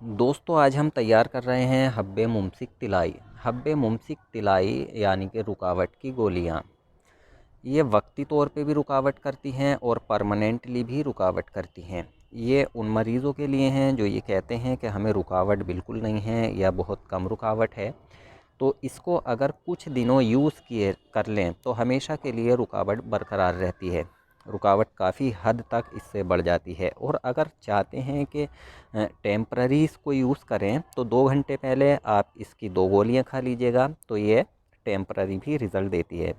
दोस्तों आज हम तैयार कर रहे हैं हब्बे मुमसिक तिलाई। हब्बे मुमसिक तिलाई यानी कि रुकावट की गोलियां। ये वक्ती तौर पे भी रुकावट करती हैं और परमानेंटली भी रुकावट करती हैं। ये उन मरीज़ों के लिए हैं जो ये कहते हैं कि हमें रुकावट बिल्कुल नहीं है या बहुत कम रुकावट है। तो इसको अगर कुछ दिनों यूज़ किए कर लें तो हमेशा के लिए रुकावट बरकरार रहती है। रुकावट काफ़ी हद तक इससे बढ़ जाती है। और अगर चाहते हैं कि टेम्पररी इसको यूज़ करें तो 2 घंटे पहले आप इसकी 2 गोलियां खा लीजिएगा तो ये टेम्पररी भी रिज़ल्ट देती है।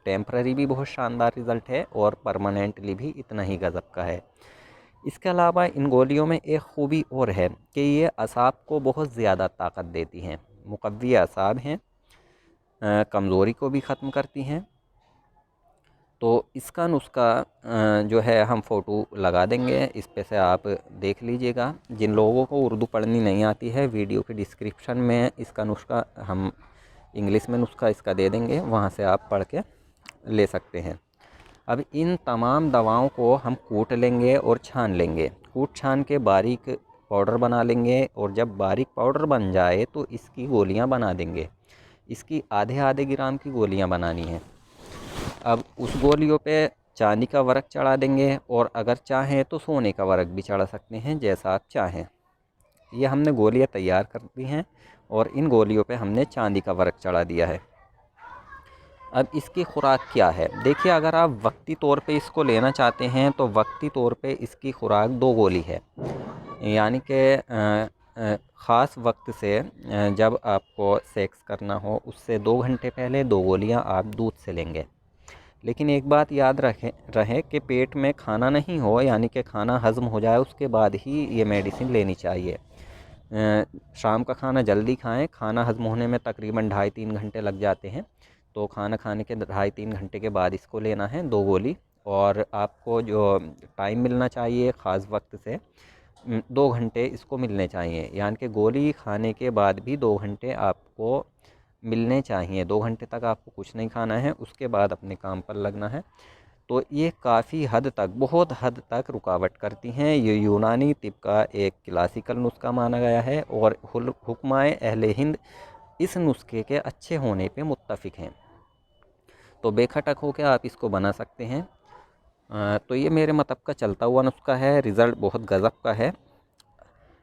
टेम्पररी भी बहुत शानदार रिज़ल्ट है और परमानेंटली भी इतना ही गज़ब का है। इसके अलावा इन गोलियों में एक ख़ूबी और है कि ये असाब को बहुत ज़्यादा ताकत देती हैं। मुक़व्वी असाब हैं, कमज़ोरी को भी ख़त्म करती हैं। तो इसका नुस्खा जो है हम फ़ोटो लगा देंगे, इस पे से आप देख लीजिएगा। जिन लोगों को उर्दू पढ़नी नहीं आती है, वीडियो के डिस्क्रिप्शन में इसका नुस्खा हम इंग्लिश में नुस्खा इसका दे देंगे, वहाँ से आप पढ़ के ले सकते हैं। अब इन तमाम दवाओं को हम कूट लेंगे और छान लेंगे। कूट छान के बारीक पाउडर बना लेंगे और जब बारीक पाउडर बन जाए तो इसकी गोलियां बना देंगे। इसकी आधे आधे ग्राम की गोलियां बनानी हैं। अब उस गोलियों पे चांदी का वर्क चढ़ा देंगे और अगर चाहें तो सोने का वर्क भी चढ़ा सकते हैं, जैसा आप चाहें। ये हमने गोलियां तैयार कर दी हैं और इन गोलियों पे हमने चांदी का वर्क चढ़ा दिया है। अब इसकी खुराक क्या है? देखिए, अगर आप वक्ती तौर पे इसको लेना चाहते हैं तो वक्ती तौर पे इसकी खुराक 2 गोली है। यानी कि ख़ास वक्त से जब आपको सेक्स करना हो उससे 2 घंटे पहले 2 गोलियां आप दूध से लेंगे। लेकिन एक बात याद रहे कि पेट में खाना नहीं हो, यानी कि खाना हज़म हो जाए उसके बाद ही ये मेडिसिन लेनी चाहिए। शाम का खाना जल्दी खाएं। खाना हज़म होने में तकरीबन 2.5-3 घंटे लग जाते हैं। तो खाना खाने के 2.5-3 घंटे के बाद इसको लेना है 2 गोली। और आपको जो टाइम मिलना चाहिए ख़ास वक्त से 2 घंटे इसको मिलने चाहिए। यानी कि गोली खाने के बाद भी 2 घंटे आपको मिलने चाहिए। 2 घंटे तक आपको कुछ नहीं खाना है, उसके बाद अपने काम पर लगना है। तो ये काफ़ी हद तक, बहुत हद तक रुकावट करती हैं। ये यूनानी तिब का एक क्लासिकल नुस्खा माना गया है और हुक्माए अहले हिंद इस नुस्खे के अच्छे होने पे मुत्तफ़िक हैं। तो बेखटक होकर आप इसको बना सकते हैं। तो ये मेरे मतलब का चलता हुआ नुस्खा है, रिज़ल्ट बहुत गज़ब का है।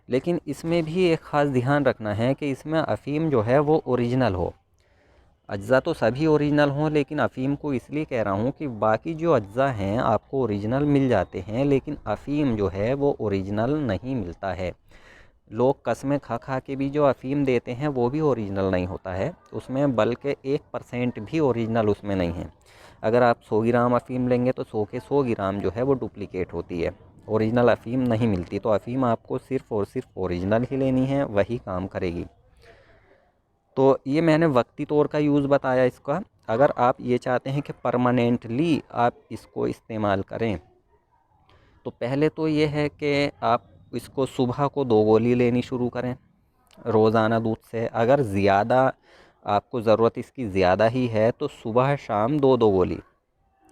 लेकिन इसमें भी एक ख़ास ध्यान रखना है कि इसमें अफ़ीम जो है वो ओरिजिनल हो। अज्ज़ा तो सभी ओरिजिनल हों, लेकिन अफ़ीम को इसलिए कह रहा हूँ कि बाकी जो अज्ज़ा हैं आपको ओरिजिनल मिल जाते हैं, लेकिन अफ़ीम जो है वो ओरिजिनल नहीं मिलता है। लोग कस्में खा खा के भी जो अफ़ीम देते हैं वो भी ओरिजिनल नहीं होता है उसमें, बल्कि 1% भी ओरिजिनल उसमें नहीं है। अगर आप 100 ग्राम अफ़ीम लेंगे तो 100 के 100 ग्राम जो है वो डुप्लीकेट होती है, ओरिजिनल अफ़ीम नहीं मिलती। तो अफ़ीम आपको सिर्फ़ और सिर्फ ओरिजिनल ही लेनी है, वही काम करेगी। तो ये मैंने वक्ती तौर का यूज़ बताया इसका। अगर आप ये चाहते हैं कि परमानेंटली आप इसको इस्तेमाल करें तो पहले तो ये है कि आप इसको सुबह को 2 गोली लेनी शुरू करें रोज़ाना दूध से। अगर ज़्यादा आपको ज़रूरत इसकी ज़्यादा ही है तो सुबह शाम 2-2 गोली,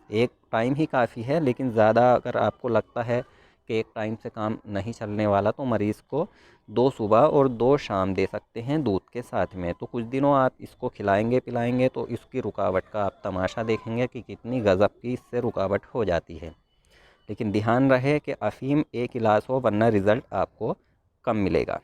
एक टाइम ही काफ़ी है। लेकिन ज़्यादा अगर आपको लगता है कि एक टाइम से काम नहीं चलने वाला तो मरीज़ को 2 सुबह और 2 शाम दे सकते हैं दूध के साथ में। तो कुछ दिनों आप इसको खिलाएंगे पिलाएंगे तो इसकी रुकावट का आप तमाशा देखेंगे कि कितनी गज़ब की इससे रुकावट हो जाती है। लेकिन ध्यान रहे कि अफ़ीम एक इलाज हो, वरना रिज़ल्ट आपको कम मिलेगा।